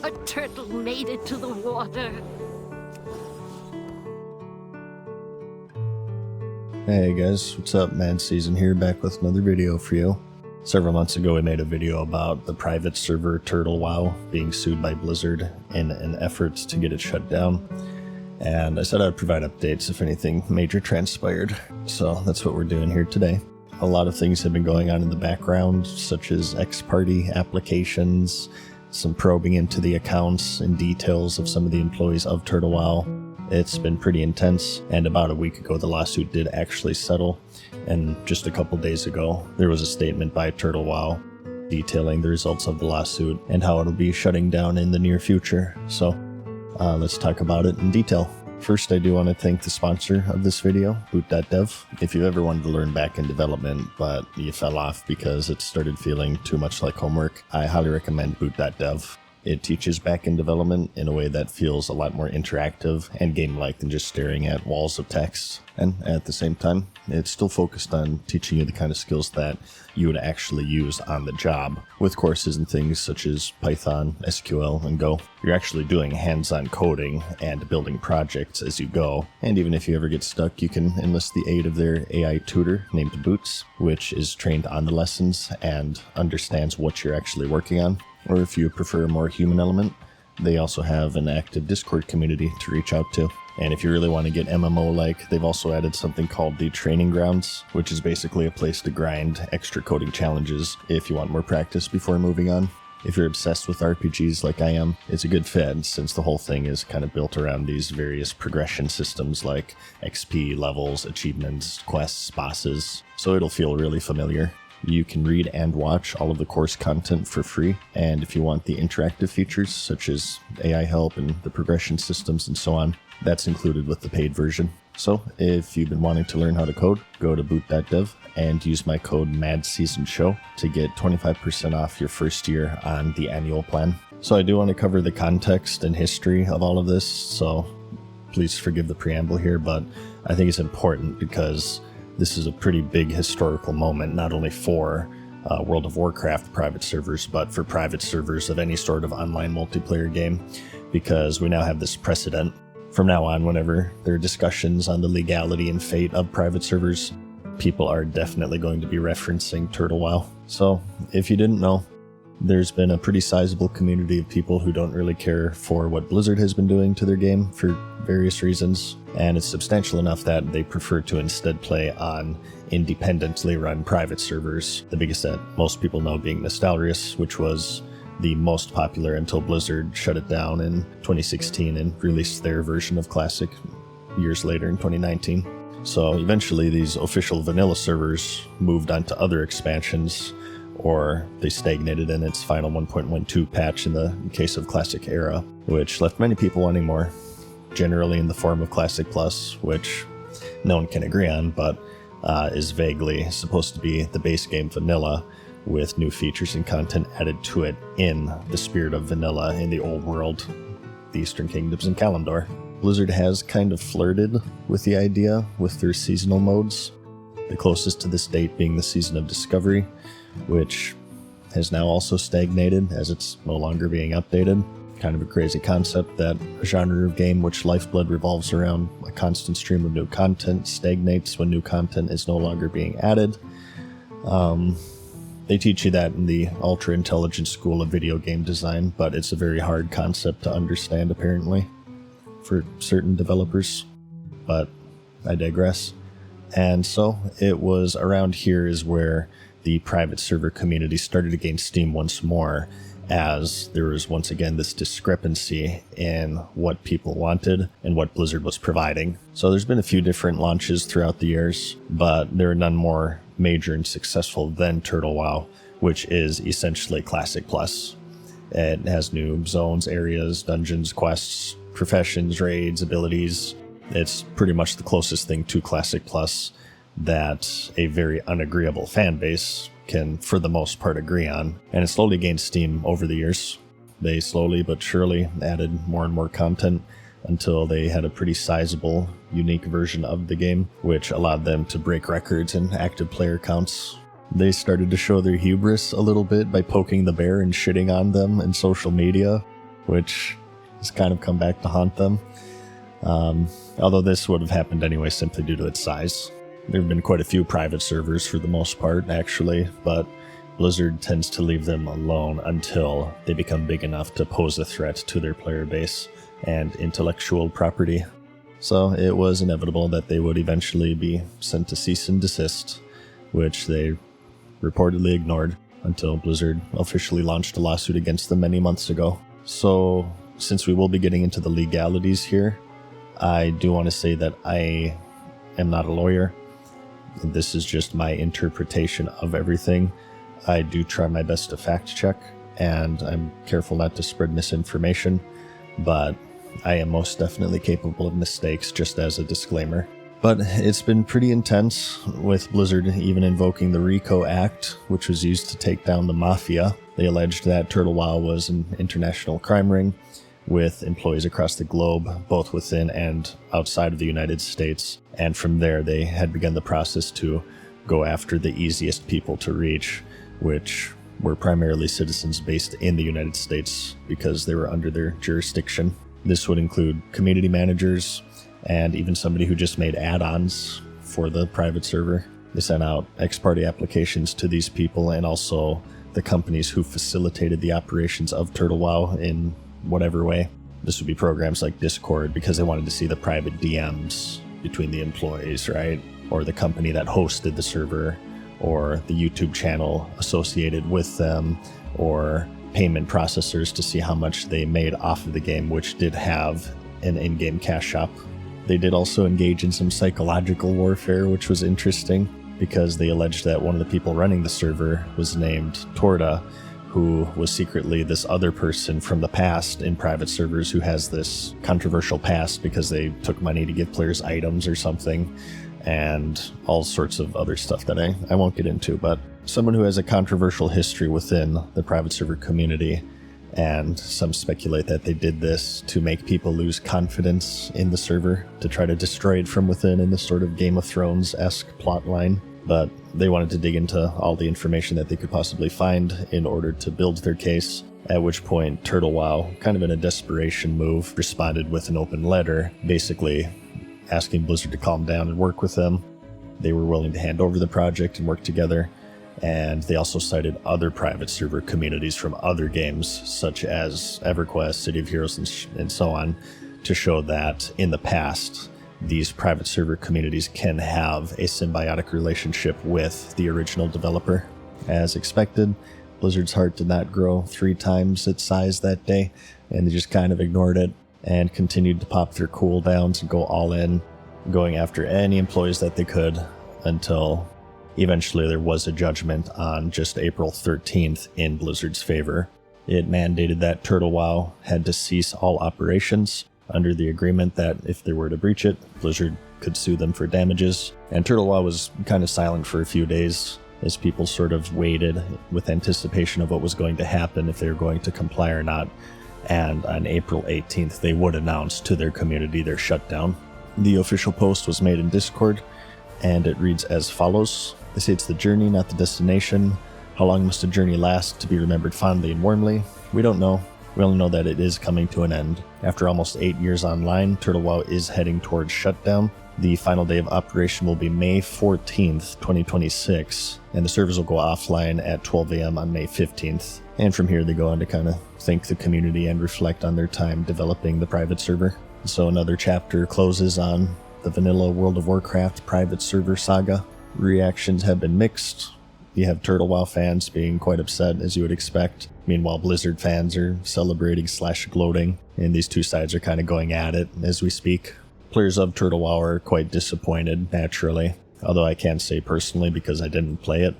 A turtle made it to the water. Hey guys, what's up? MadSeason here, back with another video for you. Several months ago I made a video about the private server Turtle WoW being sued by Blizzard in an effort to get it shut down. And I said I'd provide updates if anything major transpired. So that's what we're doing here today. A lot of things have been going on in the background, such as ex-party applications, some probing into the accounts and details of some of the employees of Turtle WoW. It's been pretty intense, and about a week ago the lawsuit did actually settle, and just a couple days ago there was a statement by Turtle WoW detailing the results of the lawsuit and how it'll be shutting down in the near future. So let's talk about it in detail. First, I do want to thank the sponsor of this video, Boot.dev. If you ever wanted to learn back-end development but you fell off because it started feeling too much like homework, I highly recommend Boot.dev. It teaches back-end development in a way that feels a lot more interactive and game-like than just staring at walls of text. And at the same time, it's still focused on teaching you the kind of skills that you would actually use on the job, with courses and things such as Python, SQL, and Go. You're actually doing hands-on coding and building projects as you go, and even if you ever get stuck, you can enlist the aid of their AI tutor named Boots, which is trained on the lessons and understands what you're actually working on. Or if you prefer a more human element, they also have an active Discord community to reach out to. And if you really want to get MMO-like, they've also added something called the Training Grounds, which is basically a place to grind extra coding challenges if you want more practice before moving on. If you're obsessed with RPGs like I am, it's a good fit since the whole thing is kind of built around these various progression systems like XP, levels, achievements, quests, bosses, so it'll feel really familiar. You can read and watch all of the course content for free, and if you want the interactive features such as AI help and the progression systems and so on, that's included with the paid version. So if you've been wanting to learn how to code, go to boot.dev and use my code MadSeasonShow to get 25% off your first year on the annual plan. So I do want to cover the context and history of all of this, so please forgive the preamble here, but I think it's important because this is a pretty big historical moment, not only for World of Warcraft private servers, but for private servers of any sort of online multiplayer game, because we now have this precedent. From now on, whenever there are discussions on the legality and fate of private servers, people are definitely going to be referencing Turtle WoW. So, if you didn't know, there's been a pretty sizable community of people who don't really care for what Blizzard has been doing to their game for various reasons, and it's substantial enough that they prefer to instead play on independently run private servers, the biggest that most people know being Nostalrius, which was the most popular until Blizzard shut it down in 2016 and released their version of Classic years later in 2019. So eventually these official vanilla servers moved on to other expansions, or they stagnated in its final 1.12 patch in the case of Classic Era, which left many people wanting more, generally in the form of Classic Plus, which no one can agree on, but is vaguely supposed to be the base game vanilla, with new features and content added to it in the spirit of vanilla in the old world, the Eastern Kingdoms and Kalimdor. Blizzard has kind of flirted with the idea with their seasonal modes, the closest to this date being the Season of Discovery, which has now also stagnated as it's no longer being updated. Kind of a crazy concept that a genre of game which lifeblood revolves around a constant stream of new content stagnates when new content is no longer being added. They teach you that in the ultra-intelligent school of video game design, but it's a very hard concept to understand apparently for certain developers, but I digress. And so it was around here is where the private server community started to gain steam once more, as there was once again this discrepancy in what people wanted and what Blizzard was providing. So there's been a few different launches throughout the years, but there are none more major and successful than Turtle WoW, which is essentially Classic Plus. It has new zones, areas, dungeons, quests, professions, raids, abilities. It's pretty much the closest thing to Classic Plus that a very unagreeable fan base can, for the most part, agree on. And it slowly gained steam over the years. They slowly but surely added more and more content until they had a pretty sizable, unique version of the game, which allowed them to break records in active player counts. They started to show their hubris a little bit by poking the bear and shitting on them in social media. which has kind of come back to haunt them. Although this would have happened anyway simply due to its size. There have been quite a few private servers for the most part, actually, but Blizzard tends to leave them alone until they become big enough to pose a threat to their player base and intellectual property. So it was inevitable that they would eventually be sent to cease and desist, which they reportedly ignored until Blizzard officially launched a lawsuit against them many months ago. So since we will be getting into the legalities here, I do want to say that I am not a lawyer. This is just my interpretation of everything. I do try my best to fact check, and I'm careful not to spread misinformation, but I am most definitely capable of mistakes, just as a disclaimer. But it's been pretty intense, with Blizzard even invoking the RICO Act, which was used to take down the Mafia. They alleged that Turtle WoW was an international crime ring, with employees across the globe, both within and outside of the United States. And from there, they had begun the process to go after the easiest people to reach, which were primarily citizens based in the United States because they were under their jurisdiction. This would include community managers and even somebody who just made add-ons for the private server. They sent out ex-party applications to these people and also the companies who facilitated the operations of Turtle WoW in whatever way. This would be programs like Discord because they wanted to see the private DMs between the employees, right? Or the company that hosted the server, or the YouTube channel associated with them, or payment processors to see how much they made off of the game, which did have an in-game cash shop. They did also engage in some psychological warfare, which was interesting because they alleged that one of the people running the server was named Torda, who was secretly this other person from the past in private servers who has this controversial past because they took money to give players items or something, and all sorts of other stuff that I won't get into, but someone who has a controversial history within the private server community, and some speculate that they did this to make people lose confidence in the server, to try to destroy it from within in this sort of Game of Thrones-esque plotline. But they wanted to dig into all the information that they could possibly find in order to build their case, at which point Turtle WoW, kind of in a desperation move, responded with an open letter, basically asking Blizzard to calm down and work with them. They were willing to hand over the project and work together, and they also cited other private server communities from other games, such as EverQuest, City of Heroes, and so on, to show that in the past, these private server communities can have a symbiotic relationship with the original developer. As expected, Blizzard's heart did not grow 3 times its size that day, and they just kind of ignored it and continued to pop their cooldowns and go all in, going after any employees that they could, until eventually there was a judgment on just April 13th in Blizzard's favor. It mandated that Turtle WoW had to cease all operations under the agreement that if they were to breach it, Blizzard could sue them for damages. And Turtle WoW was kind of silent for a few days as people sort of waited with anticipation of what was going to happen, if they were going to comply or not. And on April 18th, they would announce to their community their shutdown. The official post was made in Discord, and it reads as follows. They say it's the journey, not the destination. How long must a journey last to be remembered fondly and warmly? We don't know. We only know that it is coming to an end. After almost 8 years online, Turtle WoW is heading towards shutdown. The final day of operation will be May 14th, 2026, and the servers will go offline at 12 a.m. on May 15th. And from here, they go on to kind of thank the community and reflect on their time developing the private server. So another chapter closes on the vanilla World of Warcraft private server saga. Reactions have been mixed. You have Turtle WoW fans being quite upset, as you would expect. Meanwhile, Blizzard fans are celebrating / gloating, and these two sides are kind of going at it as we speak. Players of Turtle WoW are quite disappointed, naturally, although I can't say personally because I didn't play it,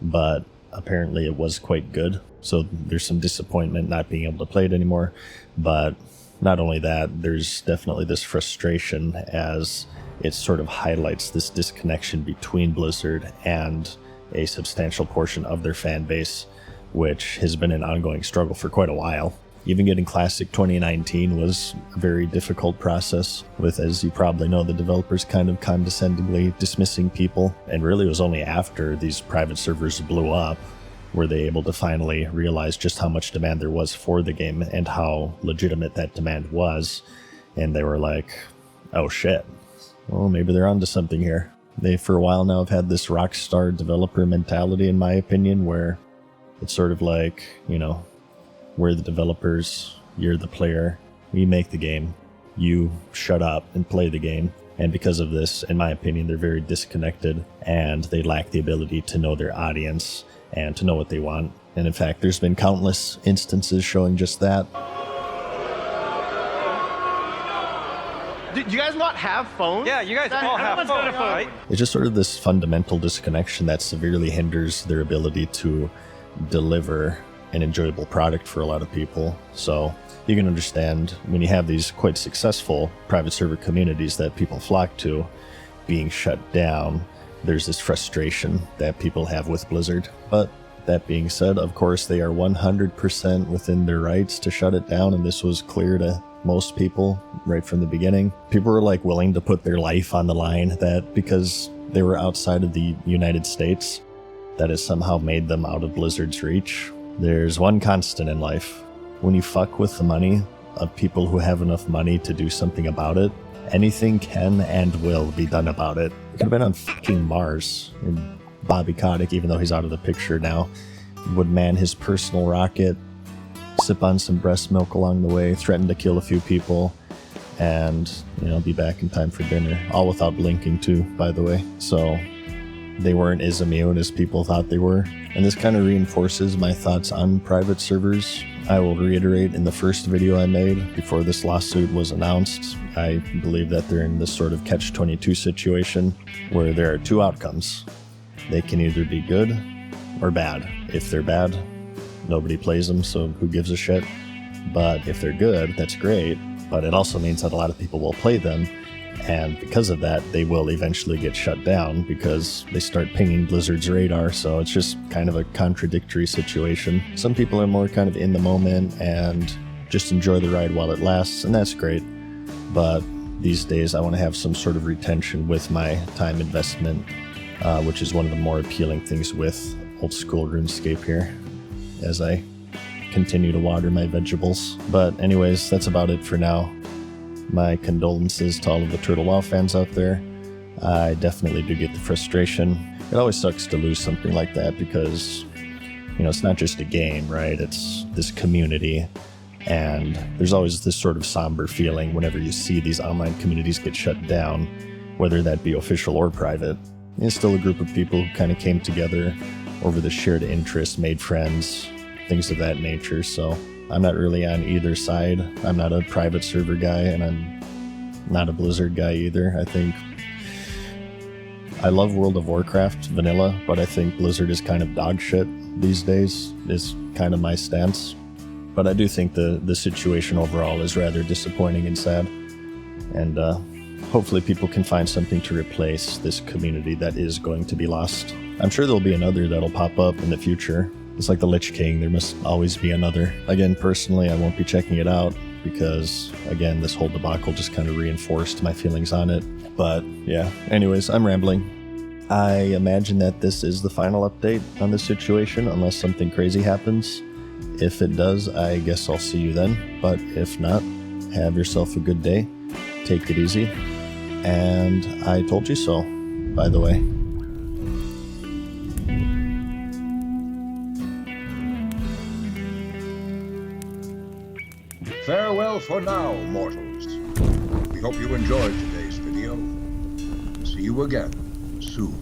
but apparently it was quite good. So there's some disappointment not being able to play it anymore, but not only that, there's definitely this frustration as it sort of highlights this disconnection between Blizzard and a substantial portion of their fan base, which has been an ongoing struggle for quite a while. Even getting Classic 2019 was a very difficult process, with, as you probably know, the developers kind of condescendingly dismissing people, and really it was only after these private servers blew up were they able to finally realize just how much demand there was for the game and how legitimate that demand was. And they were like, oh shit, well, maybe they're onto something here. They, for a while now, have had this rockstar developer mentality, in my opinion, where it's sort of like, you know, we're the developers, you're the player, we make the game, you shut up and play the game. And because of this, in my opinion, they're very disconnected and they lack the ability to know their audience and to know what they want. And in fact, there's been countless instances showing just that. Do you guys not have phones? Yeah, you guys all have phones, right? It's just sort of this fundamental disconnection that severely hinders their ability to deliver an enjoyable product for a lot of people. So you can understand when you have these quite successful private server communities that people flock to being shut down, there's this frustration that people have with Blizzard. But that being said, of course, they are 100% within their rights to shut it down, and this was clear to most people right from the beginning. People were like willing to put their life on the line, that because they were outside of the United States, that has somehow made them out of Blizzard's reach. There's one constant in life. When you fuck with the money of people who have enough money to do something about it, anything can and will be done about it. It could have been on fucking Mars. And Bobby Kotick, even though he's out of the picture now, would man his personal rocket, sip on some breast milk along the way, threaten to kill a few people, and, you know, be back in time for dinner. All without blinking too, by the way. So they weren't as immune as people thought they were. And this kind of reinforces my thoughts on private servers. I will reiterate, in the first video I made before this lawsuit was announced, I believe that they're in this sort of catch-22 situation where there are two outcomes. They can either be good or bad. If they're bad, nobody plays them, so who gives a shit? But if they're good, that's great. But it also means that a lot of people will play them, and because of that, they will eventually get shut down because they start pinging Blizzard's radar. So it's just kind of a contradictory situation. Some people are more kind of in the moment and just enjoy the ride while it lasts, and that's great. But these days, I want to have some sort of retention with my time investment, which is one of the more appealing things with old school RuneScape here, as I continue to water my vegetables. But anyways, that's about it for now. My condolences to all of the Turtle WoW fans out there. I definitely do get the frustration. It always sucks to lose something like that because, you know, it's not just a game, right? It's this community, and there's always this sort of somber feeling whenever you see these online communities get shut down, whether that be official or private. It's still a group of people who kind of came together over the shared interest, made friends, things of that nature. So I'm not really on either side. I'm not a private server guy, and I'm not a Blizzard guy either. I think I love World of Warcraft vanilla, but I think Blizzard is kind of dog shit these days, is kind of my stance. But I do think the situation overall is rather disappointing and sad. And hopefully people can find something to replace this community that is going to be lost. I'm sure there'll be another that'll pop up in the future. It's like the Lich King, there must always be another. Again, personally, I won't be checking it out because, again, this whole debacle just kind of reinforced my feelings on it. But yeah, anyways, I'm rambling. I imagine that this is the final update on this situation, unless something crazy happens. If it does, I guess I'll see you then. But if not, have yourself a good day. Take it easy. And I told you so, by the way. Farewell for now, mortals. We hope you enjoyed today's video. See you again soon.